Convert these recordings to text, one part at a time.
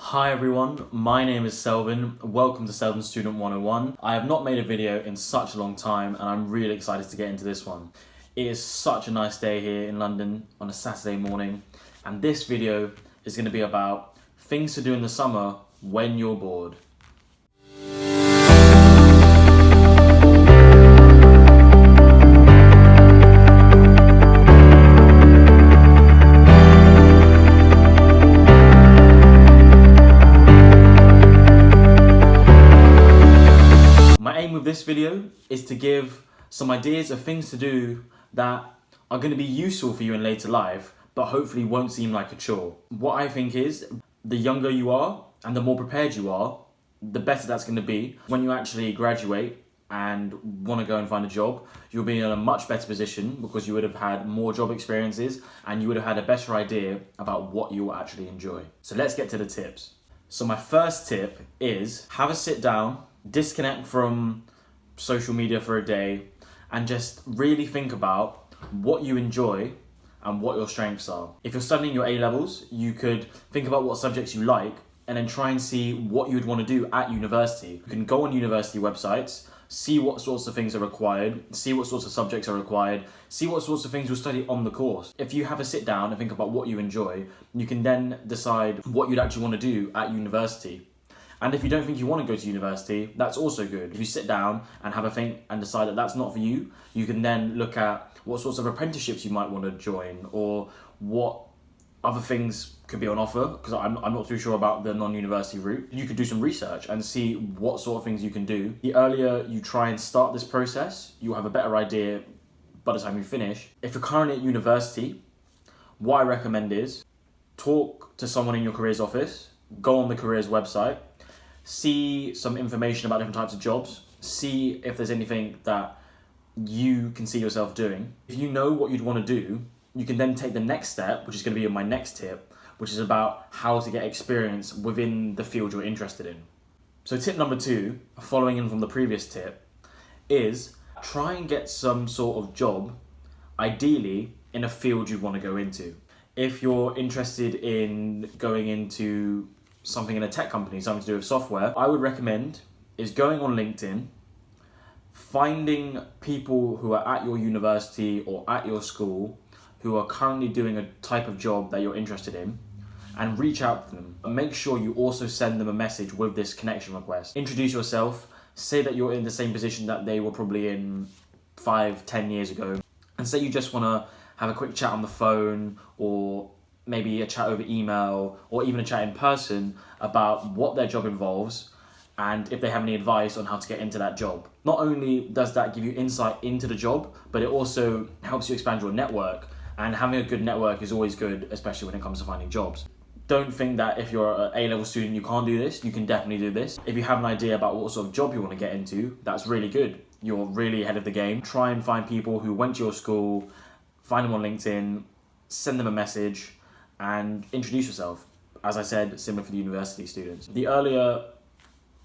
Hi everyone, my name is Selvin. Welcome to Selvin Student 101. I have not made a video in such a long time and I'm really excited to get into this one. It is such a nice day here in London on a Saturday morning, and this video is going to be about things to do in the summer when you're bored. This video is to give some ideas of things to do that are going to be useful for you in later life, but hopefully won't seem like a chore. What I think is, the younger you are and the more prepared you are, the better that's going to be. When you actually graduate and want to go and find a job, you'll be in a much better position because you would have had more job experiences and you would have had a better idea about what you will actually enjoy. So let's get to the tips. So my first tip is have a sit down, disconnect from social media for a day, and just really think about what you enjoy and what your strengths are. If you're studying your A-levels, you could think about what subjects you like and then try and see what you would want to do at university. You can go on university websites, see what sorts of things are required, see what sorts of subjects are required, see what sorts of things you'll study on the course. If you have a sit down and think about what you enjoy, you can then decide what you'd actually want to do at university. And if you don't think you want to go to university, that's also good. If you sit down and have a think and decide that that's not for you, you can then look at what sorts of apprenticeships you might want to join or what other things could be on offer, because I'm not too sure about the non-university route. You could do some research and see what sort of things you can do. The earlier you try and start this process, you'll have a better idea by the time you finish. If you're currently at university, what I recommend is talk to someone in your careers office, go on the careers website, see some information about different types of jobs, see if there's anything that you can see yourself doing. If you know what you'd want to do, you can then take the next step, which is going to be my next tip, which is about how to get experience within the field you're interested in. So tip number 2, following in from the previous tip, is try and get some sort of job, ideally in a field you want to go into. If you're interested in going into something in a tech company, something to do with software, I would recommend is going on LinkedIn, finding people who are at your university or at your school who are currently doing a type of job that you're interested in, and reach out to them. Make sure you also send them a message with this connection request. Introduce yourself, say that you're in the same position that they were probably in 5-10 years ago, and say you just want to have a quick chat on the phone, or maybe a chat over email, or even a chat in person about what their job involves and if they have any advice on how to get into that job. Not only does that give you insight into the job, but it also helps you expand your network, and having a good network is always good, especially when it comes to finding jobs. Don't think that if you're an A-level student you can't do this. You can definitely do this. If you have an idea about what sort of job you want to get into, that's really good. You're really ahead of the game. Try and find people who went to your school, find them on LinkedIn, send them a message, and introduce yourself. As I said, similar for the university students. The earlier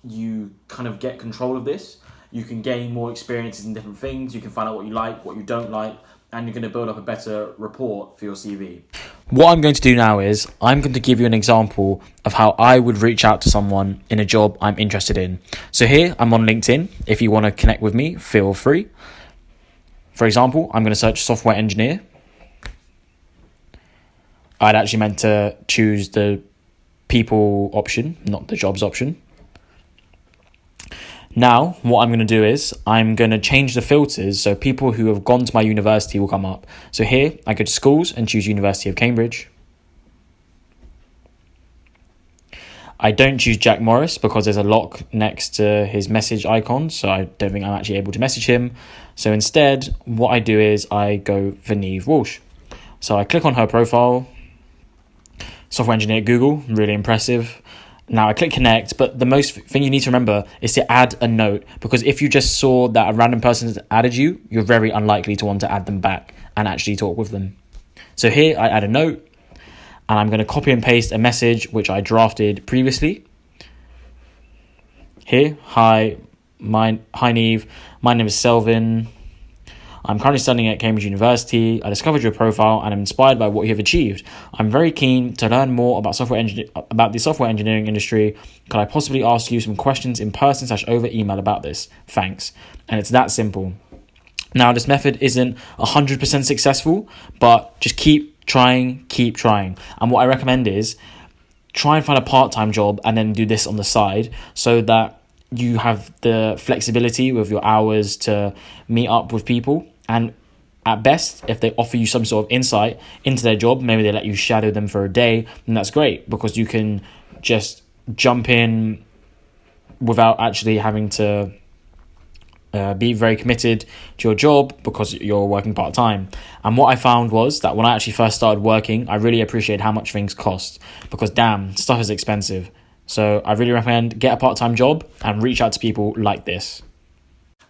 you kind of get control of this, you can gain more experiences in different things, you can find out what you like, what you don't like, and you're going to build up a better report for your CV. What I'm going to do now is I'm going to give you an example of how I would reach out to someone in a job I'm interested in. So here, I'm on LinkedIn. If you want to connect with me, feel free. For example, I'm going to search software engineer. I'd actually meant to choose the people option, not the jobs option. Now, what I'm going to do is I'm going to change the filters so people who have gone to my university will come up. So here, I go to schools and choose University of Cambridge. I don't choose Jack Morris because there's a lock next to his message icon, so I don't think I'm actually able to message him. So instead, what I do is I go for Neve Walsh. So I click on her profile. Software engineer at Google, really impressive. Now I click connect, but the most thing you need to remember is to add a note, because if you just saw that a random person has added you, you're very unlikely to want to add them back and actually talk with them. So here I add a note, and I'm going to copy and paste a message which I drafted previously. Here, hi Neve, my name is Selvin. I'm currently studying at Cambridge University. I discovered your profile and I'm inspired by what you have achieved. I'm very keen to learn more about the software engineering industry. Could I possibly ask you some questions in person / over email about this? Thanks. And it's that simple. Now, this method isn't 100% successful, but just keep trying. And what I recommend is try and find a part-time job and then do this on the side so that you have the flexibility with your hours to meet up with people. And at best, if they offer you some sort of insight into their job, maybe they let you shadow them for a day, then that's great because you can just jump in without actually having to be very committed to your job because you're working part-time. And what I found was that when I actually first started working, I really appreciated how much things cost because damn, stuff is expensive. So I really recommend get a part-time job and reach out to people like this.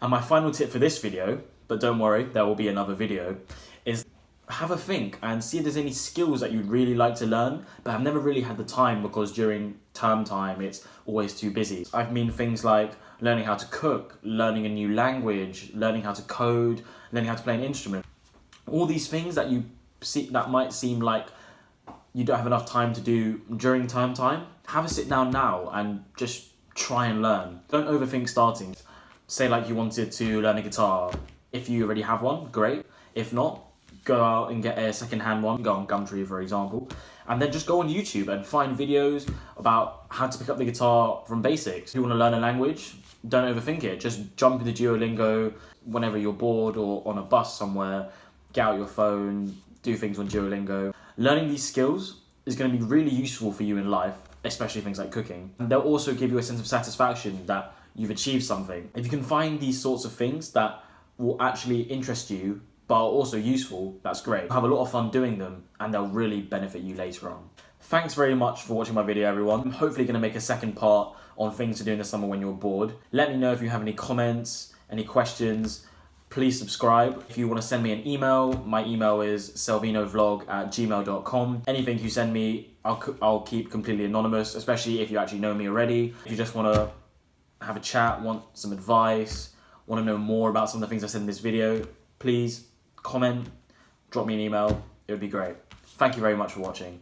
And my final tip for this video, but don't worry, there will be another video, is have a think and see if there's any skills that you'd really like to learn, but have never really had the time because during term time, it's always too busy. I mean things like learning how to cook, learning a new language, learning how to code, learning how to play an instrument. All these things that you see that might seem like you don't have enough time to do during term time, have a sit down now and just try and learn. Don't overthink starting. Say like you wanted to learn a guitar. If you already have one, great. If not, go out and get a second-hand one. Go on Gumtree, for example. And then just go on YouTube and find videos about how to pick up the guitar from basics. If you want to learn a language, don't overthink it. Just jump into Duolingo whenever you're bored or on a bus somewhere. Get out your phone, do things on Duolingo. Learning these skills is going to be really useful for you in life, especially things like cooking. And they'll also give you a sense of satisfaction that you've achieved something. If you can find these sorts of things that will actually interest you but are also useful, that's great. Have a lot of fun doing them and they'll really benefit you later on. Thanks very much for watching my video, everyone. I'm hopefully going to make a second part on things to do in the summer when you're bored. Let me know if you have any comments, any questions. Please subscribe. If you want to send me an email, my email is salvinovlog@gmail.com. Anything you send me, I'll keep completely anonymous, especially if you actually know me already. If you just want to have a chat, want some advice, want to know more about some of the things I said in this video, please comment, drop me an email. It would be great. Thank you very much for watching.